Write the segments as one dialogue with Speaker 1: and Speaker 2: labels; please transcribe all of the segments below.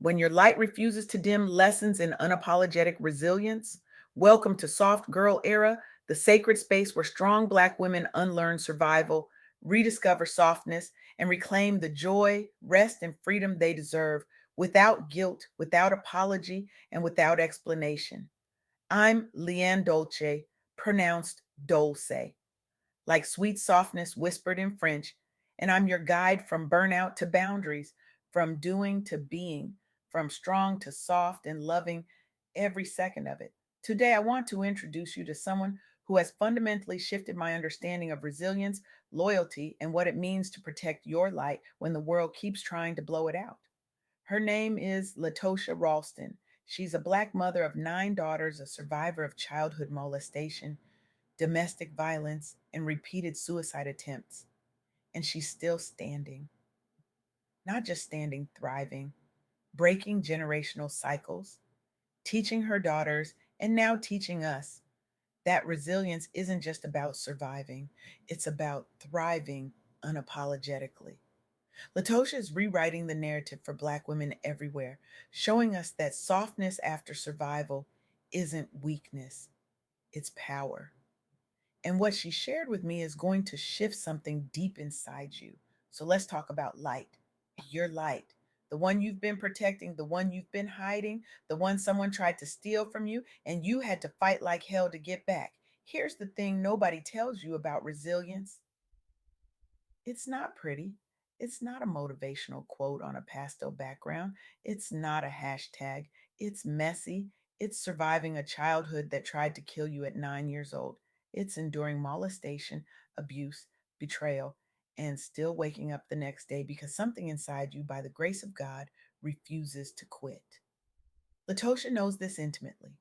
Speaker 1: When your light refuses to dim lessons in unapologetic resilience, welcome to Soft Girl Era, the sacred space where strong Black women unlearn survival, rediscover softness, and reclaim the joy, rest, and freedom they deserve without guilt, without apology, and without explanation. I'm LeAnne Dolce, pronounced Dolce, like sweet softness whispered in French, and I'm your guide from burnout to boundaries, from doing to being, from strong to soft and loving every second of it. Today, I want to introduce you to someone who has fundamentally shifted my understanding of resilience, loyalty, and what it means to protect your light when the world keeps trying to blow it out. Her name is Latosia Ralston. She's a Black mother of 9 daughters, a survivor of childhood molestation, domestic violence, and repeated suicide attempts. And she's still standing, not just standing, thriving, breaking generational cycles, teaching her daughters, and now teaching us that resilience isn't just about surviving, it's about thriving unapologetically. Latosia is rewriting the narrative for Black women everywhere, showing us that softness after survival isn't weakness, it's power. And what she shared with me is going to shift something deep inside you. So let's talk about light. Your light. The one you've been protecting, the one you've been hiding, the one someone tried to steal from you, and you had to fight like hell to get back. Here's the thing nobody tells you about resilience: it's not pretty. It's not a motivational quote on a pastel background. It's not a hashtag. It's messy. It's surviving a childhood that tried to kill you at 9 years old. It's enduring molestation, abuse, betrayal, and still waking up the next day because something inside you, by the grace of God, refuses to quit. Latosha knows this intimately.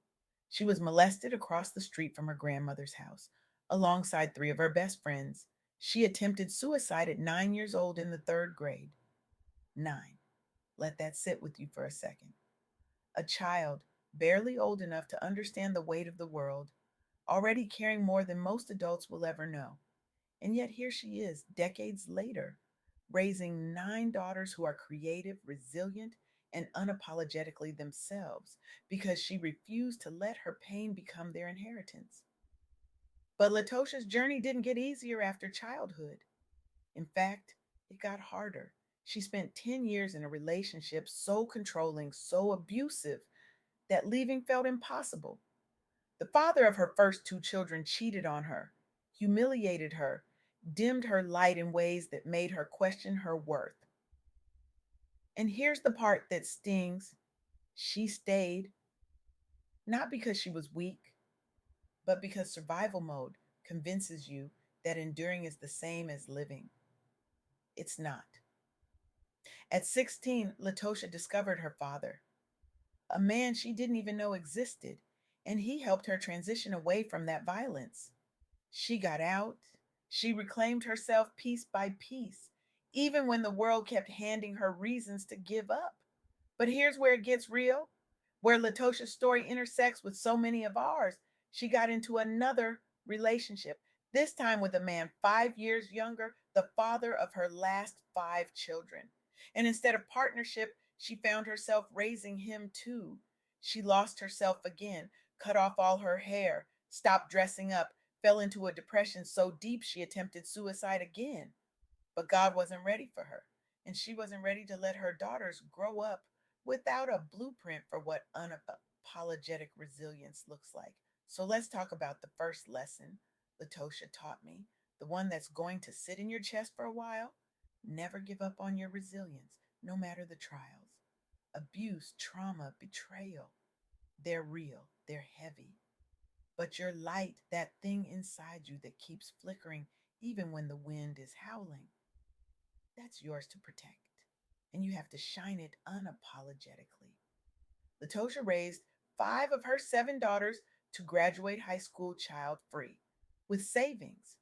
Speaker 1: She was molested across the street from her grandmother's house, alongside 3 of her best friends. She attempted suicide at 9 years old in the third grade. 9. Let that sit with you for a second. A child barely old enough to understand the weight of the world, already carrying more than most adults will ever know. And yet here she is, decades later, raising 9 daughters who are creative, resilient, and unapologetically themselves because she refused to let her pain become their inheritance. But Latosha's journey didn't get easier after childhood. In fact, it got harder. She spent 10 years in a relationship so controlling, so abusive, that leaving felt impossible. The father of her first 2 children cheated on her, humiliated her, dimmed her light in ways that made her question her worth. And here's the part that stings: she stayed, not because she was weak, but because survival mode convinces you that enduring is the same as living. It's not. At 16, Latosha discovered her father, a man she didn't even know existed, and he helped her transition away from that violence. She got out. She reclaimed herself piece by piece, even when the world kept handing her reasons to give up. But here's where it gets real, where Latosha's story intersects with so many of ours. She got into another relationship, this time with a man 5 years younger, the father of her last 5 children. And instead of partnership, she found herself raising him too. She lost herself again, cut off all her hair, stopped dressing up, fell into a depression so deep she attempted suicide again. But God wasn't ready for her, and she wasn't ready to let her daughters grow up without a blueprint for what unapologetic resilience looks like. So let's talk about the first lesson Latosha taught me, the one that's going to sit in your chest for a while. Never give up on your resilience, no matter the trials. Abuse, trauma, betrayal, they're real, they're heavy. But your light, that thing inside you that keeps flickering even when the wind is howling, that's yours to protect. And you have to shine it unapologetically. Latosha raised 5 of her 7 daughters to graduate high school child free with savings.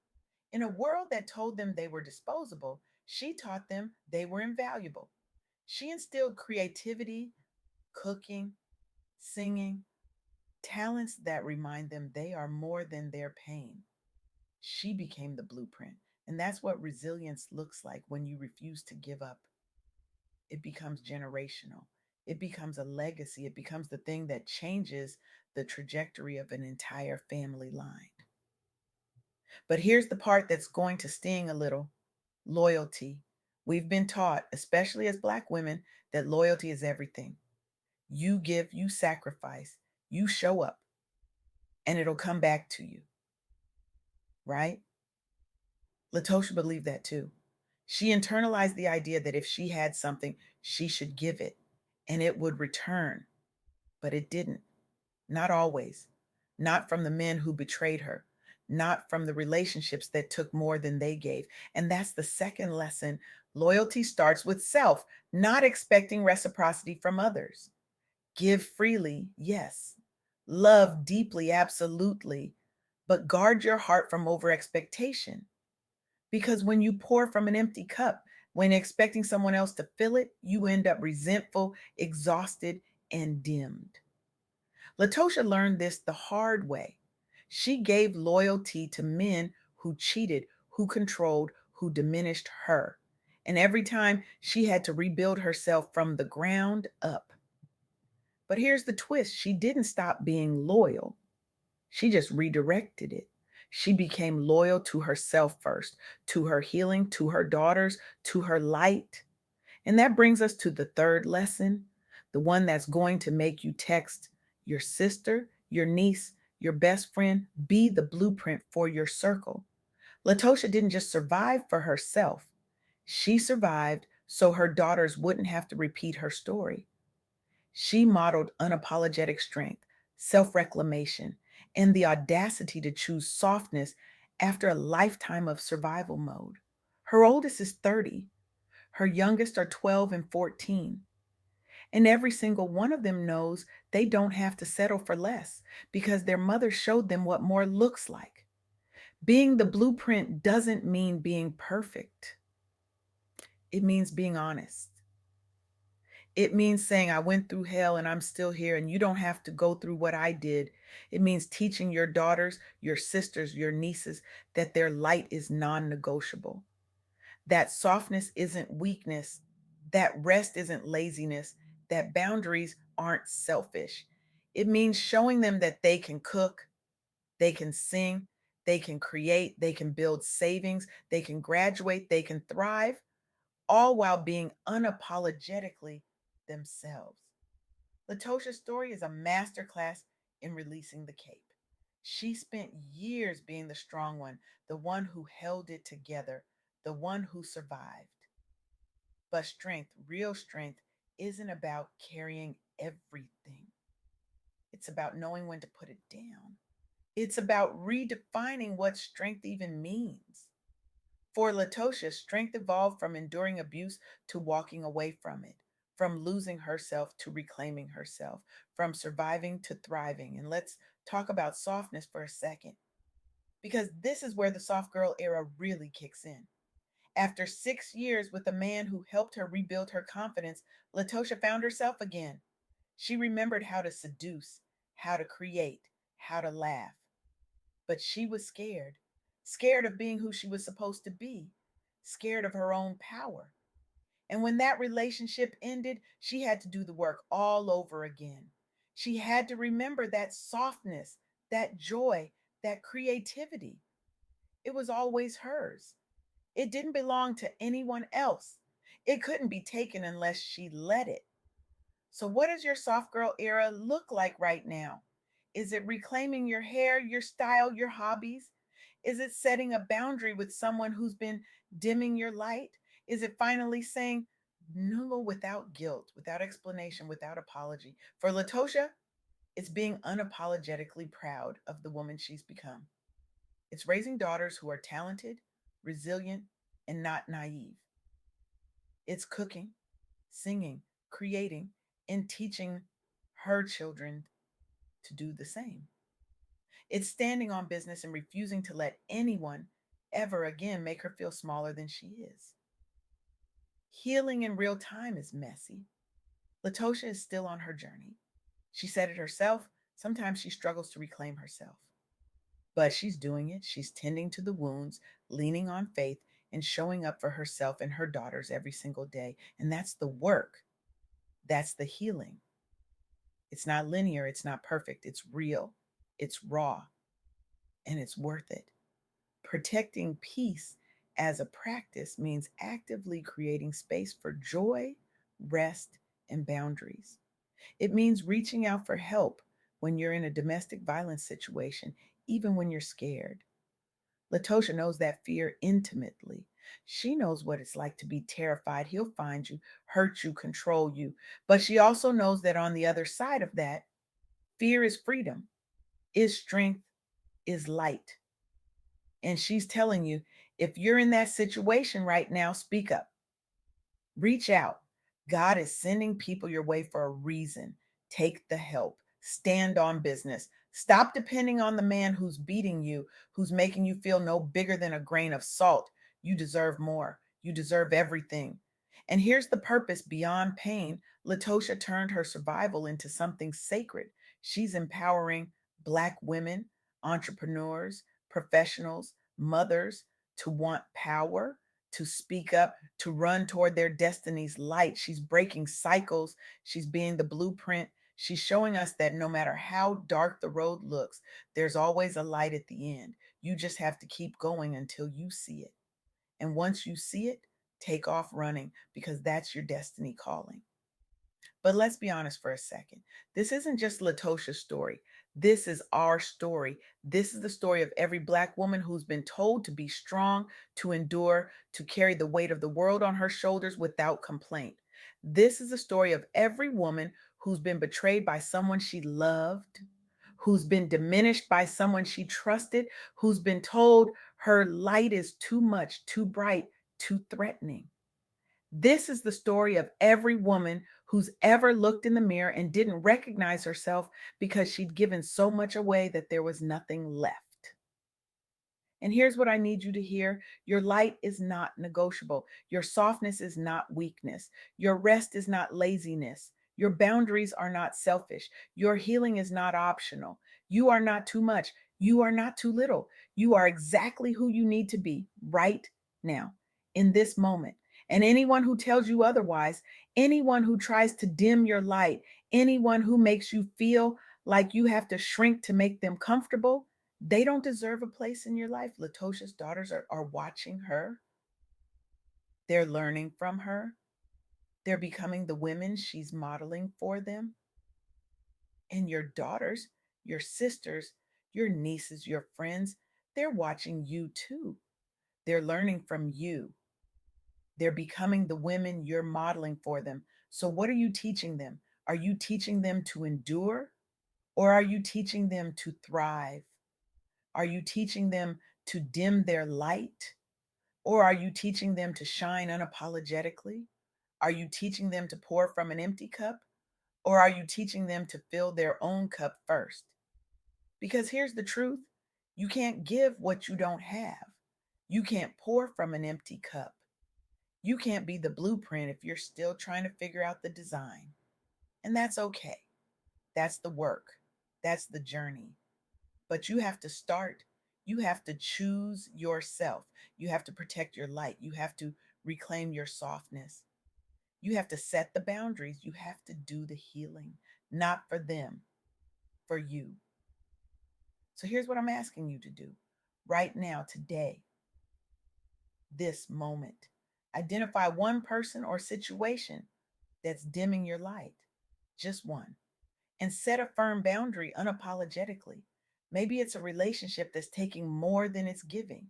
Speaker 1: In a world that told them they were disposable, she taught them they were invaluable. She instilled creativity, cooking, singing, talents that remind them they are more than their pain. She became the blueprint. And that's what resilience looks like when you refuse to give up. It becomes generational. it becomes a legacy. It becomes the thing that changes the trajectory of an entire family line. But here's the part that's going to sting a little: loyalty. We've been taught, especially as Black women, that loyalty is everything. You give, you sacrifice, you show up, and it'll come back to you, right? Latosia believed that too. She internalized the idea that if she had something, she should give it and it would return. But it didn't. Not always. Not from the men who betrayed her. Not from the relationships that took more than they gave. And that's the second lesson. Loyalty starts with self, not expecting reciprocity from others. Give freely, yes. Love deeply, absolutely. But guard your heart from over expectation. Because when you pour from an empty cup, when expecting someone else to fill it, you end up resentful, exhausted, and dimmed. Latosia learned this the hard way. She gave loyalty to men who cheated, who controlled, who diminished her. And every time she had to rebuild herself from the ground up. But here's the twist: she didn't stop being loyal, she just redirected it. She became loyal to herself first, to her healing, to her daughters, to her light. And that brings us to the third lesson, the one that's going to make you text your sister, your niece, your best friend, be the blueprint for your circle. Latosia didn't just survive for herself, she survived so her daughters wouldn't have to repeat her story. She modeled unapologetic strength, self reclamation, and the audacity to choose softness after a lifetime of survival mode. Her oldest is 30, her youngest are 12 and 14. And every single one of them knows they don't have to settle for less because their mother showed them what more looks like. Being the blueprint doesn't mean being perfect, it means being honest. It means saying, I went through hell and I'm still here, and you don't have to go through what I did. It means teaching your daughters, your sisters, your nieces that their light is non negotiable, that softness isn't weakness, that rest isn't laziness, that boundaries aren't selfish. It means showing them that they can cook, they can sing, they can create, they can build savings, they can graduate, they can thrive, all while being unapologetically themselves. Latosha's story is a masterclass in releasing the cape. She spent years being the strong one, the one who held it together, the one who survived. But strength, real strength, isn't about carrying everything. It's about knowing when to put it down. It's about redefining what strength even means. For Latosia, strength evolved from enduring abuse to walking away from it, from losing herself to reclaiming herself, from surviving to thriving. And let's talk about softness for a second, because this is where the soft girl era really kicks in. After 6 years with a man who helped her rebuild her confidence, Latosia found herself again. She remembered how to seduce, how to create, how to laugh. But she was scared, scared of being who she was supposed to be, scared of her own power. And when that relationship ended, she had to do the work all over again. She had to remember that softness, that joy, that creativity. It was always hers. It didn't belong to anyone else. It couldn't be taken unless she let it. So, what does your soft girl era look like right now? Is it reclaiming your hair, your style, your hobbies? Is it setting a boundary with someone who's been dimming your light? Is it finally saying no without guilt, without explanation, without apology? For Latosia, it's being unapologetically proud of the woman she's become. It's raising daughters who are talented, resilient, and not naive. It's cooking, singing, creating, and teaching her children to do the same. It's standing on business and refusing to let anyone ever again make her feel smaller than she is. Healing in real time is messy. Latosia is still on her journey. She said it herself. Sometimes she struggles to reclaim herself, but she's doing it. She's tending to the wounds, leaning on faith, and showing up for herself and her daughters every single day. And that's the work. That's the healing. It's not linear, it's not perfect, it's real, it's raw, and it's worth it. Protecting peace as a practice means actively creating space for joy, rest, and boundaries. It means reaching out for help when you're in a domestic violence situation, even when you're scared. Latosia knows that fear intimately. She knows what it's like to be terrified. He'll find you, hurt you, control you. But she also knows that on the other side of that, fear is freedom, is strength, is light. And she's telling you, if you're in that situation right now, speak up. Reach out. God is sending people your way for a reason. Take the help. Stand on business. Stop depending on the man who's beating you, who's making you feel no bigger than a grain of salt. You deserve more. You deserve everything. And here's the purpose beyond pain. Latosia turned her survival into something sacred. She's empowering Black women, entrepreneurs, professionals, mothers to want power, to speak up, to run toward their destiny's light. She's breaking cycles. She's being the blueprint. She's showing us that no matter how dark the road looks, there's always a light at the end. You just have to keep going until you see it. And once you see it, take off running because that's your destiny calling. But let's be honest for a second. This isn't just Latosha's story. This is our story. This is the story of every Black woman who's been told to be strong, to endure, to carry the weight of the world on her shoulders without complaint. This is the story of every woman who's been betrayed by someone she loved, who's been diminished by someone she trusted, who's been told her light is too much, too bright, too threatening. This is the story of every woman who's ever looked in the mirror and didn't recognize herself because she'd given so much away that there was nothing left. And here's what I need you to hear. Your light is not negotiable. Your softness is not weakness. Your rest is not laziness. Your boundaries are not selfish. Your healing is not optional. You are not too much. You are not too little. You are exactly who you need to be right now, in this moment. And anyone who tells you otherwise, anyone who tries to dim your light, anyone who makes you feel like you have to shrink to make them comfortable, they don't deserve a place in your life. Latosha's daughters are watching her. They're learning from her. They're becoming the women she's modeling for them. And your daughters, your sisters, your nieces, your friends, they're watching you too. They're learning from you. They're becoming the women you're modeling for them. So, what are you teaching them? Are you teaching them to endure or are you teaching them to thrive? Are you teaching them to dim their light? Or are you teaching them to shine unapologetically? Are you teaching them to pour from an empty cup? Or are you teaching them to fill their own cup first? Because here's the truth, you can't give what you don't have. You can't pour from an empty cup. You can't be the blueprint if you're still trying to figure out the design. And that's okay. That's the work, that's the journey. But you have to start. You have to choose yourself. You have to protect your light. You have to reclaim your softness. You have to set the boundaries. You have to do the healing, not for them, for you. So here's what I'm asking you to do right now, today, this moment. Identify one person or situation that's dimming your light, just one, and set a firm boundary unapologetically. Maybe it's a relationship that's taking more than it's giving.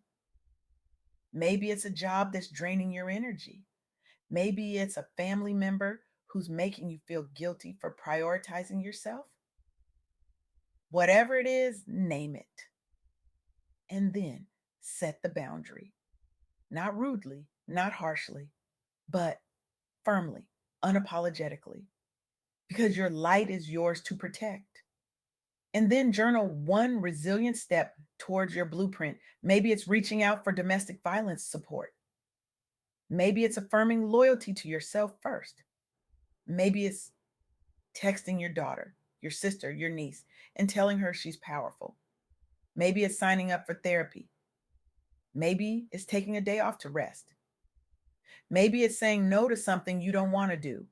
Speaker 1: Maybe it's a job that's draining your energy. Maybe it's a family member who's making you feel guilty for prioritizing yourself. Whatever it is, name it. And then set the boundary. Not rudely, not harshly, but firmly, unapologetically, because your light is yours to protect. And then journal one resilient step towards your blueprint. Maybe it's reaching out for domestic violence support. Maybe it's affirming loyalty to yourself first. Maybe it's texting your daughter, your sister, your niece, and telling her she's powerful. Maybe it's signing up for therapy. Maybe it's taking a day off to rest. Maybe it's saying no to something you don't want to do.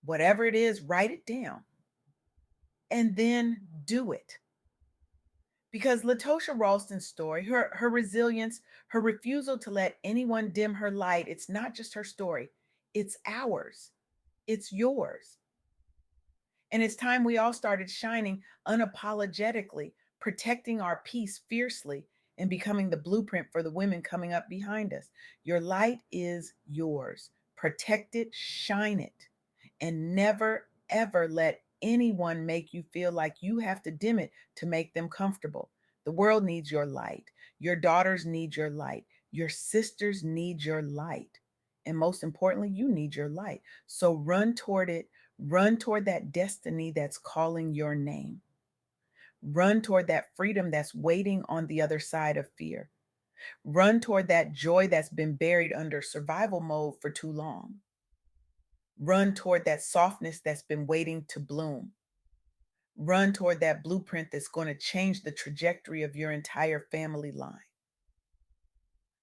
Speaker 1: Whatever it is, write it down and then do it. Because Latosia Ralston's story, her resilience, her refusal to let anyone dim her light, it's not just her story, it's ours, it's yours. And it's time we all started shining unapologetically, protecting our peace fiercely, and becoming the blueprint for the women coming up behind us. Your light is yours. Protect it, shine it, and never, ever let anyone make you feel like you have to dim it to make them comfortable. The world needs your light. Your daughters need your light. Your sisters need your light. And most importantly, you need your light. So run toward it. Run toward that destiny that's calling your name. Run toward that freedom that's waiting on the other side of fear. Run toward that joy that's been buried under survival mode for too long. Run toward that softness that's been waiting to bloom. Run toward that blueprint that's going to change the trajectory of your entire family line.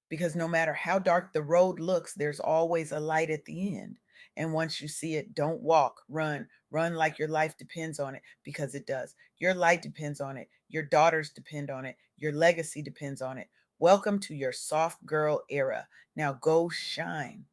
Speaker 1: Because no matter how dark the road looks, there's always a light at the end. And once you see it, don't walk, run. Run like your life depends on it, because it does. Your light depends on it. Your daughters depend on it. Your legacy depends on it. Welcome to your soft girl era. Now go shine.